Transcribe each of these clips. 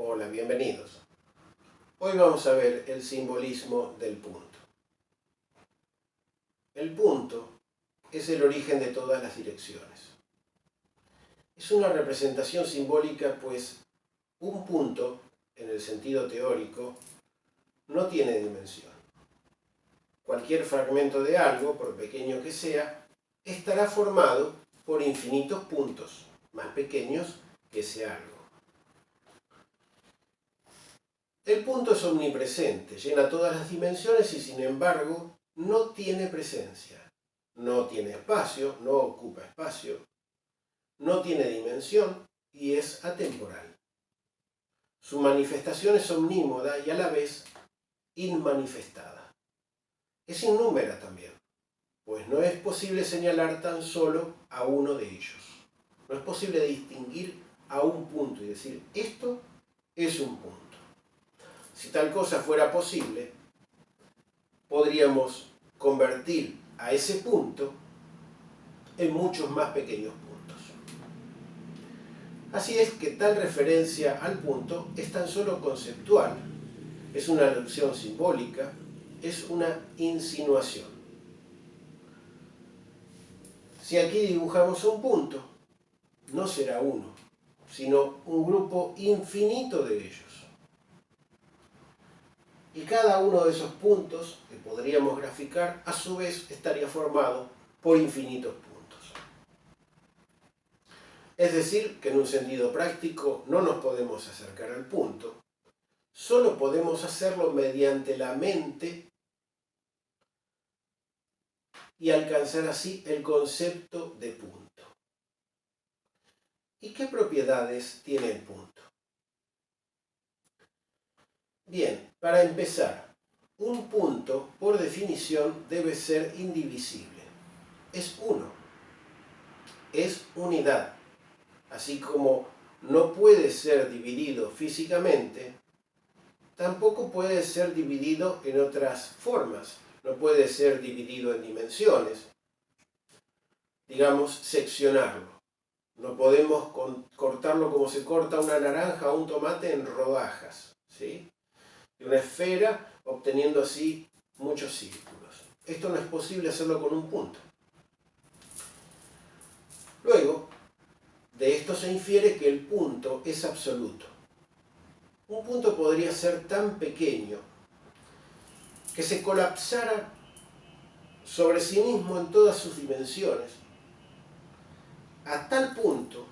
Hola, bienvenidos. Hoy vamos a ver el simbolismo del punto. El punto es el origen de todas las direcciones. Es una representación simbólica, pues un punto, en el sentido teórico, no tiene dimensión. Cualquier fragmento de algo, por pequeño que sea, estará formado por infinitos puntos, más pequeños que ese algo. El punto es omnipresente, llena todas las dimensiones y sin embargo no tiene presencia. No tiene espacio, no ocupa espacio, no tiene dimensión y es atemporal. Su manifestación es omnímoda y a la vez inmanifestada. Es innúmera también, pues no es posible señalar tan solo a uno de ellos. No es posible distinguir a un punto y decir, esto es un punto. Si tal cosa fuera posible, podríamos convertir a ese punto en muchos más pequeños puntos. Así es que tal referencia al punto es tan solo conceptual, es una alusión simbólica, es una insinuación. Si aquí dibujamos un punto, no será uno, sino un grupo infinito de ellos. Y cada uno de esos puntos que podríamos graficar, a su vez, estaría formado por infinitos puntos. Es decir, que en un sentido práctico no nos podemos acercar al punto, solo podemos hacerlo mediante la mente y alcanzar así el concepto de punto. ¿Y qué propiedades tiene el punto? Bien, para empezar, un punto, por definición, debe ser indivisible. Es uno, es unidad. Así como no puede ser dividido físicamente, tampoco puede ser dividido en otras formas. No puede ser dividido en dimensiones. Digamos, seccionarlo. No podemos cortarlo como se corta una naranja o un tomate en rodajas, ¿sí? De una esfera, obteniendo así muchos círculos. Esto no es posible hacerlo con un punto. Luego, de esto se infiere que el punto es absoluto. Un punto podría ser tan pequeño que se colapsara sobre sí mismo en todas sus dimensiones, a tal punto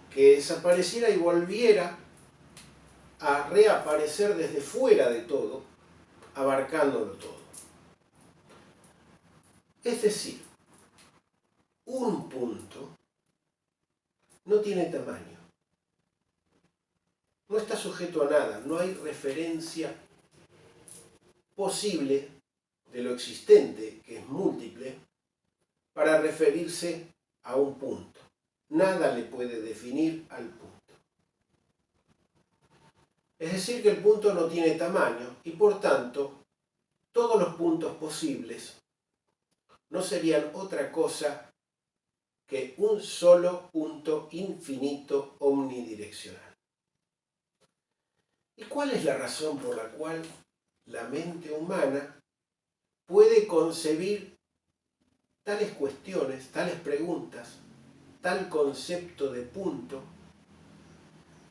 que desapareciera y volviera a reaparecer desde fuera de todo, abarcándolo todo. Es decir, un punto no tiene tamaño, no está sujeto a nada, no hay referencia posible de lo existente, que es múltiple, para referirse a un punto. Nada le puede definir al punto. Es decir, que el punto no tiene tamaño y por tanto todos los puntos posibles no serían otra cosa que un solo punto infinito omnidireccional. ¿Y cuál es la razón por la cual la mente humana puede concebir tales cuestiones, tales preguntas, tal concepto de punto,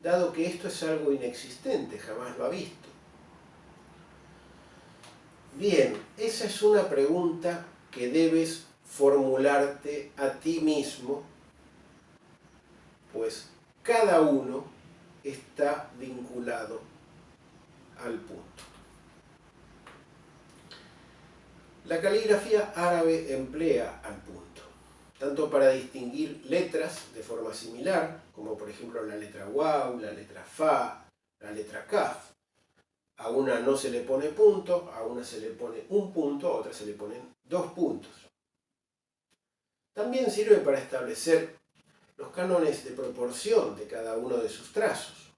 dado que esto es algo inexistente, jamás lo ha visto? Bien, esa es una pregunta que debes formularte a ti mismo, pues cada uno está vinculado al punto. La caligrafía árabe emplea al punto, tanto para distinguir letras de forma similar, como por ejemplo la letra waw, la letra fa, la letra kaf. A una no se le pone punto, a una se le pone un punto, a otra se le ponen 2 puntos. También sirve para establecer los cánones de proporción de cada uno de sus trazos.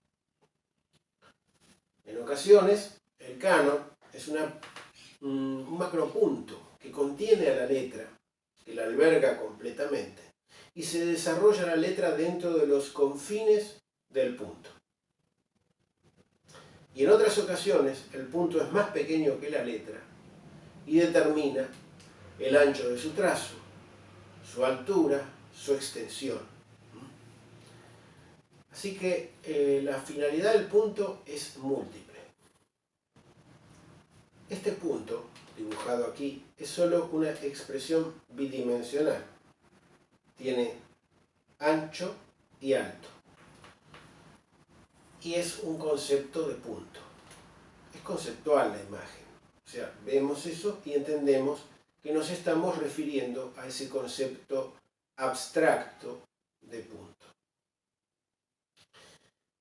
En ocasiones, el canon es un macropunto que contiene a la letra, que la alberga completamente, y se desarrolla la letra dentro de los confines del punto. Y en otras ocasiones el punto es más pequeño que la letra y determina el ancho de su trazo, su altura, su extensión. Así que la finalidad del punto es múltiple. Este punto, dibujado aquí, es solo una expresión bidimensional. Tiene ancho y alto. Y es un concepto de punto. Es conceptual la imagen. O sea, vemos eso y entendemos que nos estamos refiriendo a ese concepto abstracto de punto.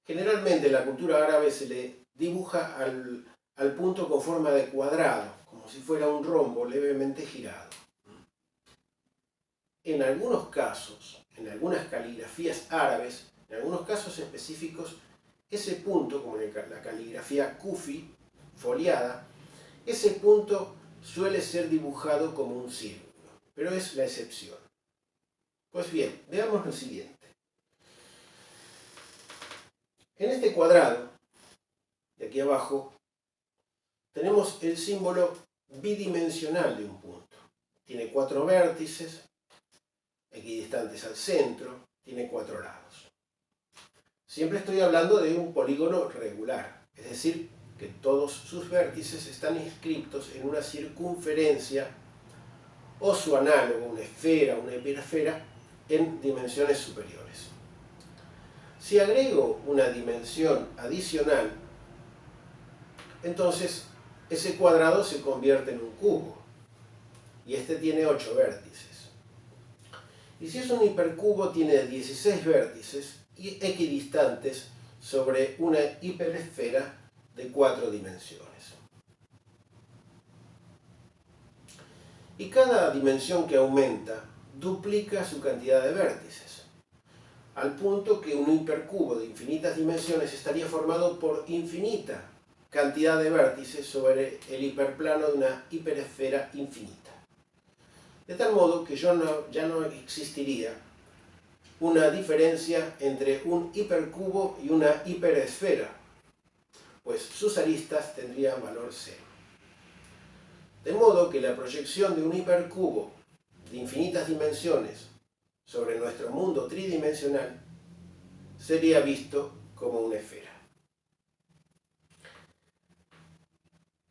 Generalmente en la cultura árabe se le dibuja al punto con forma de cuadrado, como si fuera un rombo levemente girado. En algunos casos, en algunas caligrafías árabes, en algunos casos específicos, ese punto, como en la caligrafía kufi, foliada, ese punto suele ser dibujado como un círculo, pero es la excepción. Pues bien, veamos lo siguiente. En este cuadrado, de aquí abajo, tenemos el símbolo bidimensional de un punto. Tiene 4 vértices, equidistantes al centro, tiene 4 lados. Siempre estoy hablando de un polígono regular, es decir, que todos sus vértices están inscritos en una circunferencia o su análogo, una esfera, una hiperesfera, en dimensiones superiores. Si agrego una dimensión adicional, entonces ese cuadrado se convierte en un cubo y este tiene 8 vértices. Y si es un hipercubo, tiene 16 vértices y equidistantes sobre una hiperesfera de 4 dimensiones. Y cada dimensión que aumenta duplica su cantidad de vértices, al punto que un hipercubo de infinitas dimensiones estaría formado por infinita cantidad de vértices sobre el hiperplano de una hiperesfera infinita. De tal modo que ya no existiría una diferencia entre un hipercubo y una hiperesfera, pues sus aristas tendrían valor cero. De modo que la proyección de un hipercubo de infinitas dimensiones sobre nuestro mundo tridimensional sería visto como una esfera.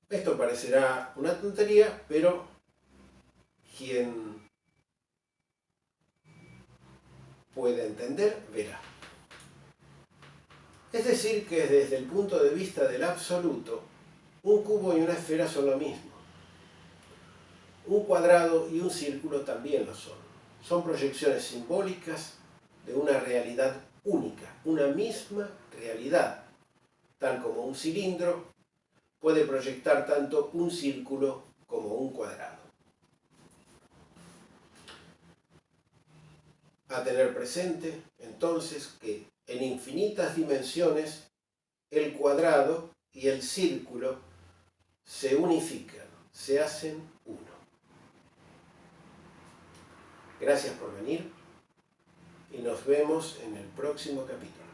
Esto parecerá una tontería, pero quien pueda entender, verá. Es decir, que desde el punto de vista del absoluto, un cubo y una esfera son lo mismo. Un cuadrado y un círculo también lo son. Son proyecciones simbólicas de una realidad única, una misma realidad, tal como un cilindro puede proyectar tanto un círculo como un cuadrado. A tener presente, entonces, que en infinitas dimensiones el cuadrado y el círculo se unifican, se hacen uno. Gracias por venir y nos vemos en el próximo capítulo.